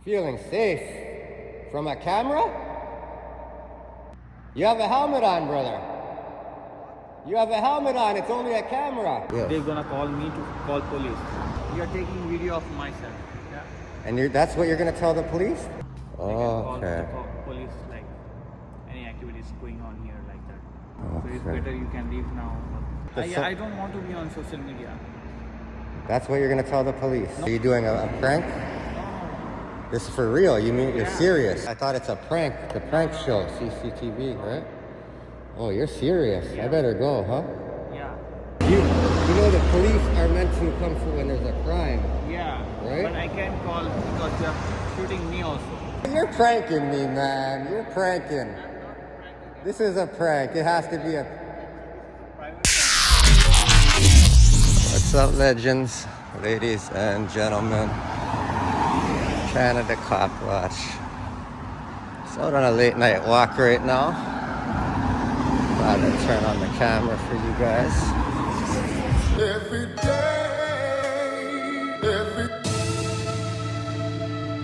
Feeling safe from a camera? You have a helmet on, brother. You have a helmet on, it's only a camera. Yeah. They're gonna call me to call police. You are taking video of myself. Yeah. And that's what you're gonna tell the police? Okay. Call police, like any activities going on here like that. Okay. So it's better you can leave now. I don't want to be on social media. That's what you're gonna tell the police? No. Are you doing a prank? No. This is for real, you mean you're serious? I thought it's a prank, the prank show, CCTV, right? Oh, you're serious. Yeah. I better go, huh? Yeah. You know the police are meant to come for when there's a crime. Yeah. Right? But I can't call because you're shooting me also. You're pranking me, man. You're pranking. This is a prank. It has to be a... What's up, legends, ladies and gentlemen? Canada Cop Watch. So out on a late night walk right now. Glad to turn on the camera for you guys. Every day, every day,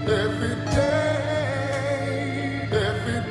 every day, every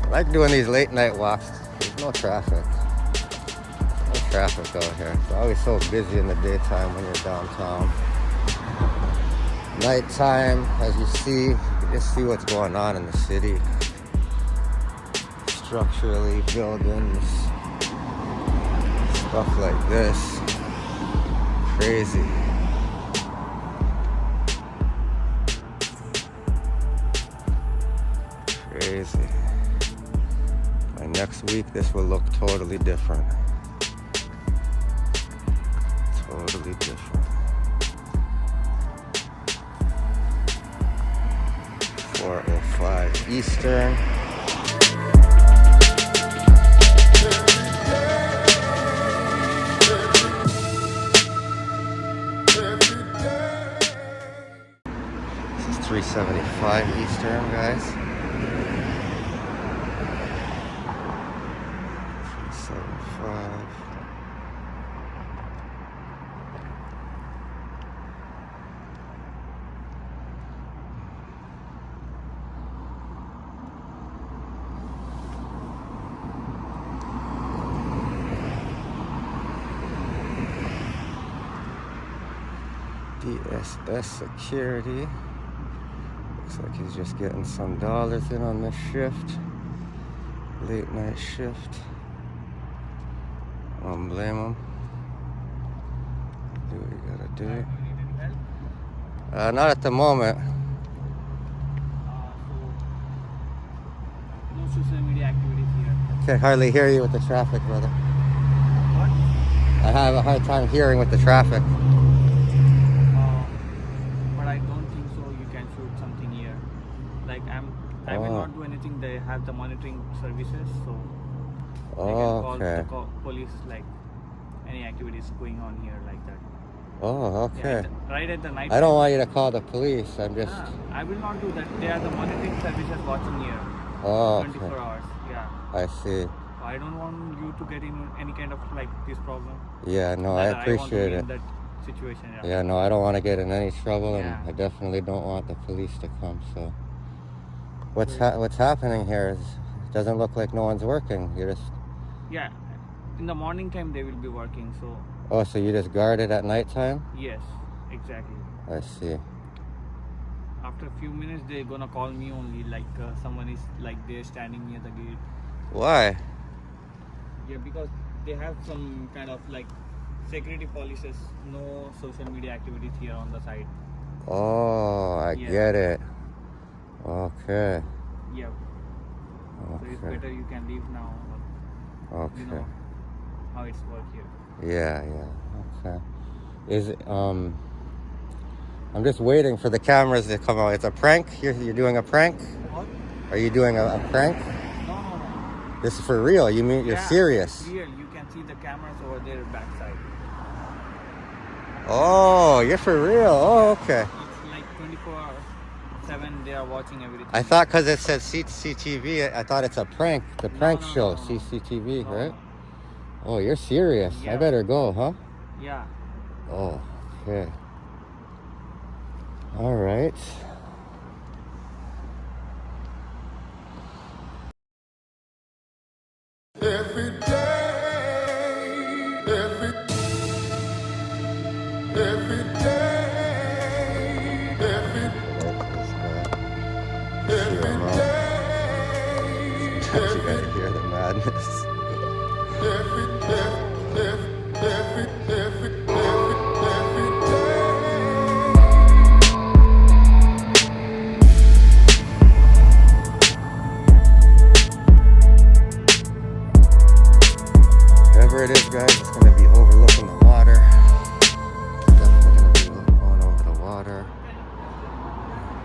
I like doing these late night walks. There's no traffic. No traffic out here. It's always so busy in the daytime when you're downtown. Nighttime, as you see, you just see what's going on in the city. Structurally, buildings, stuff like this. Crazy. Crazy. By next week, this will look totally different. Totally different. 4:05 Eastern. This is 3:75 Eastern, guys. 3:75. DSS security. Looks like he's just getting some dollars in on this shift. Late night shift. I don't blame him. Do what you gotta do. Not at the moment. No social media activities here. Can hardly hear you with the traffic, brother. What? I have a hard time hearing with the traffic. But I don't think so. You can shoot something here. Like I will not do anything. They have the monitoring services, so I can call the police, like any activities going on here like that. Oh, okay. Yeah, right at the night. I don't want you to call the police. I'm just. I will not do that. They are the monitoring services watching here. Oh, 24 okay. hours. Yeah. I see. I don't want you to get in any kind of like this problem. Yeah, no, I appreciate it. In that situation. Yeah. Yeah, no, I don't want to get in any trouble, and Yeah. I definitely don't want the police to come. So, what's happening here is it doesn't look like no one's working. You're just. Yeah, in the morning time they will be working. So. Oh, so you just guard it at nighttime? Yes, exactly. I see. After a few minutes, they're gonna call me only. Like someone is like there standing near the gate. Why? Yeah, because they have some kind of like security policies, no social media activities here on the side. Oh, I Yeah. get it. Okay. Yeah. So it's Okay. better you can leave now. You Okay. know how it's work here. Yeah, okay. Is it, I'm just waiting for the cameras to come out. It's a prank? You're doing a prank? What? Are you doing a prank? No. This is for real? You mean you're Yeah, serious? it's real. You can see the cameras over there backside. Oh, you're for real? Oh, okay. It's like 24/7 they are watching everything. I thought because it said CCTV, I thought it's a prank. The prank show, no. CCTV, No, right? no. Oh, you're serious. I Yeah. better go, huh? Yeah. Oh, okay. All right. every day, every day, every You gotta hear the madness. Wherever it is, guys, it's gonna be overlooking the water. It's definitely gonna be going over the water.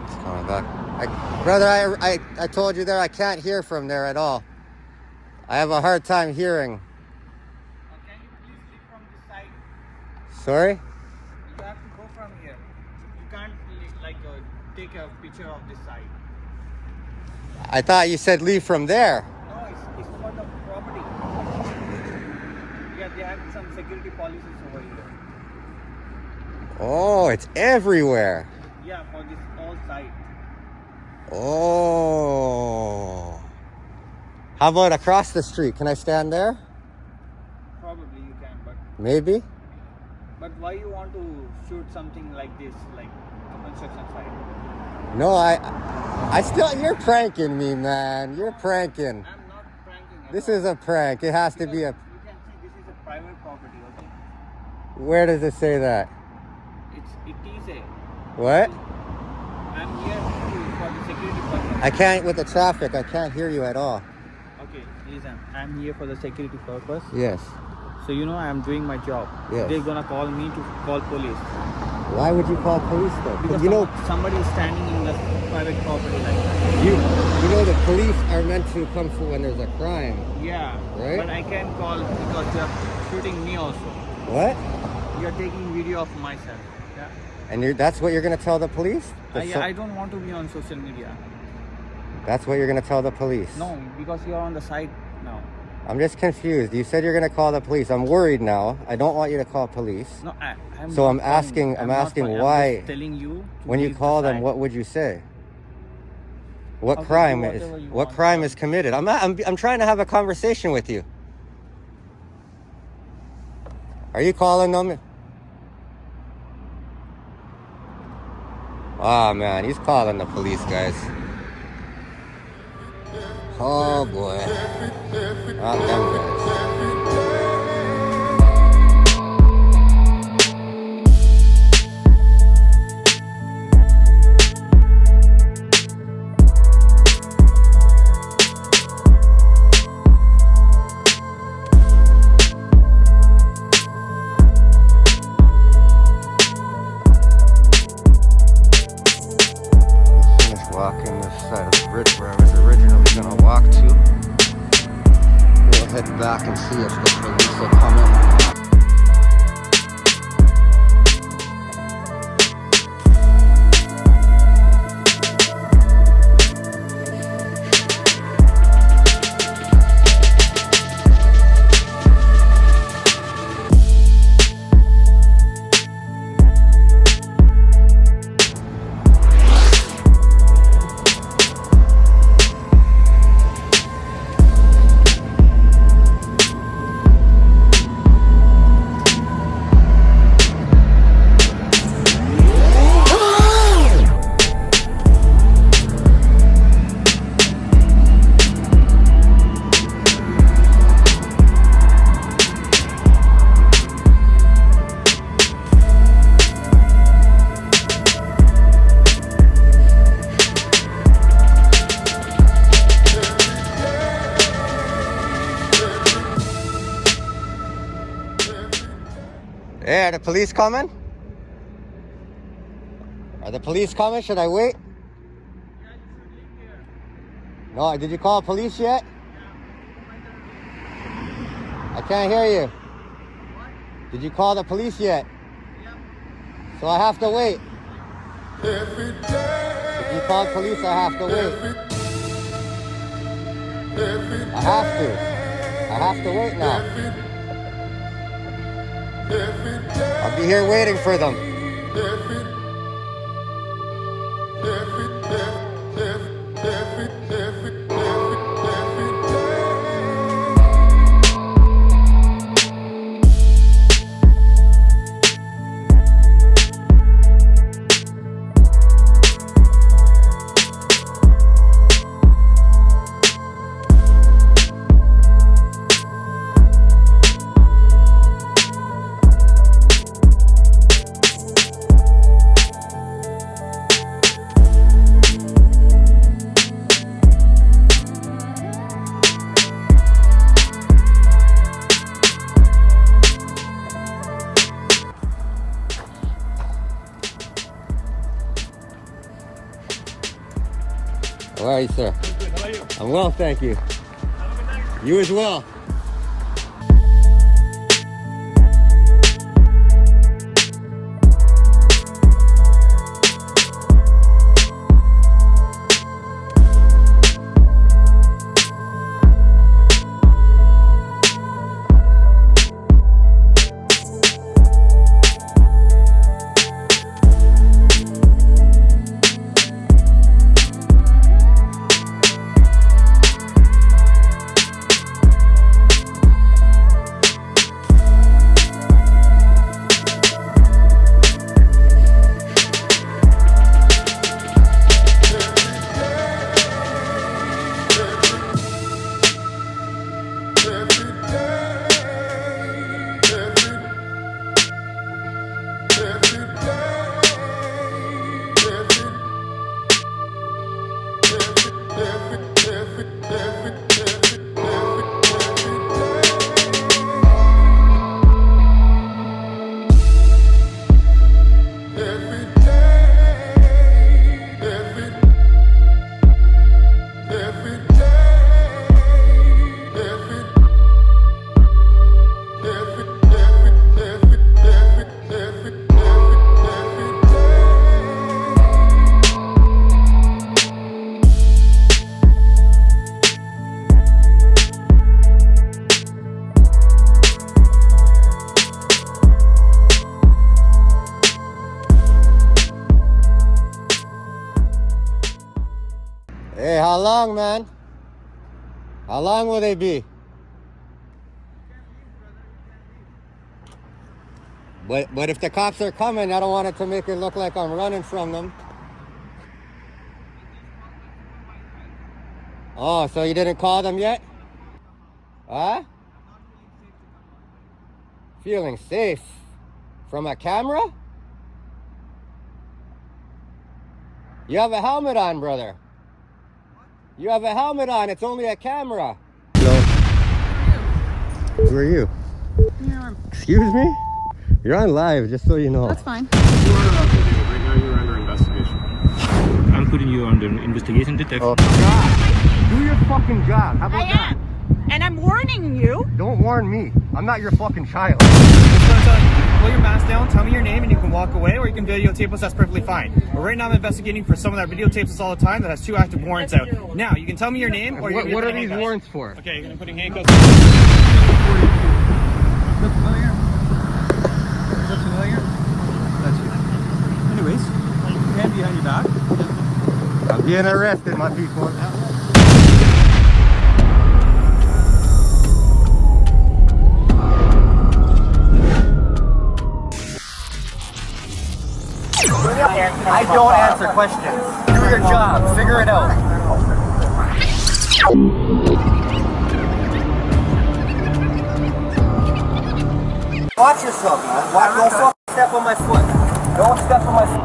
It's coming back. Brother, I told you there I can't hear from there at all. I have a hard time hearing. Can you please leave from this side? Sorry? You have to go from here. You can't take a picture of this side. I thought you said leave from there. No, it's for the property. Yeah, they have some security policies over here. Oh, it's everywhere. Yeah, for this whole side. Oh. How about across the street? Can I stand there? Probably you can, Maybe. but why you want to shoot something like this, like a construction site? No, I still, you're pranking me, man. You're pranking. I'm not pranking at This all. is a prank. It has to Because be a, you can see this is a private property, okay? where does it say that? It is a. What? I'm here for the security purpose. I can't, with the traffic, I can't hear you at all. Okay, listen. I'm here for the security purpose. Yes. So I'm doing my job. Yes. They're gonna call me to call police. Why would you call police though? Because You know, somebody is standing in the private property like that. you know the police are meant to come for when there's a crime. Yeah. Right? But I can call because you're shooting me also. What? You're taking video of myself. Yeah. And that's what you're gonna tell the police? I don't want to be on social media. That's what you're gonna tell the police? No, because you're on the side now. I'm just confused. You said you're gonna call the police. I'm worried now. I don't want you to call police. No, I'm So not I'm asking- calling- I'm not asking calling. why- I'm just telling you. To When you leave the call them, side. what would you say? What Okay, crime do is whatever you what want. crime is committed? I'm trying to have a conversation with you. Are you calling them? Oh man, he's calling the police, guys. Oh boy. Not them guys. Walking this side of the bridge where I was originally gonna walk to. We'll head back and see if the police will come in. Hey, are the police coming? Are the police coming? Should I wait? Yeah, you should leave here. No, did you call police yet? I can't hear you. What? Did you call the police yet? Yeah. So I have to wait. every day, If you call police, I have to wait. every I have to. I have to wait now. every day, I'll be here waiting for them. every How are you, sir? Good. How are you? I'm well, thank you. Have a good night. You as well. Hey, how long, man? How long will they be? But if the cops are coming, I don't want it to make it look like I'm running from them. Oh, so you didn't call them yet? Huh? Feeling safe? From a camera? You have a helmet on, brother. You have a helmet on, it's only a camera. Hello. Who are you? Excuse me? You're on live, just so you know. That's fine. Right now you're under investigation. I'm putting you under investigation detective. Oh, God. Do your fucking job. How about I that? am. And I'm warning you. Don't warn me. I'm not your fucking child. Pull your mask down, tell me your name, and you can walk away, or you can videotape us. That's perfectly fine. But right now, I'm investigating for someone that videotapes us all the time that has 2 active warrants out. Now, you can tell me your name, or you're What are putting these handcuffs. warrants for? Okay, you're gonna put handcuffs. Look familiar? Look familiar? That's you. Anyways, hand behind your back. I'm being arrested, my people. I don't answer questions. Do your job. Figure it out. Watch yourself, man. Don't fucking step on my foot. Don't step on my foot.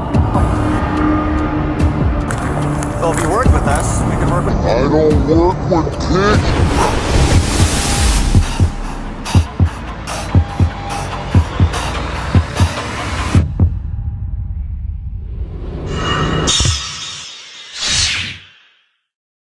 So if you work with us, we can work with... I don't work with kids.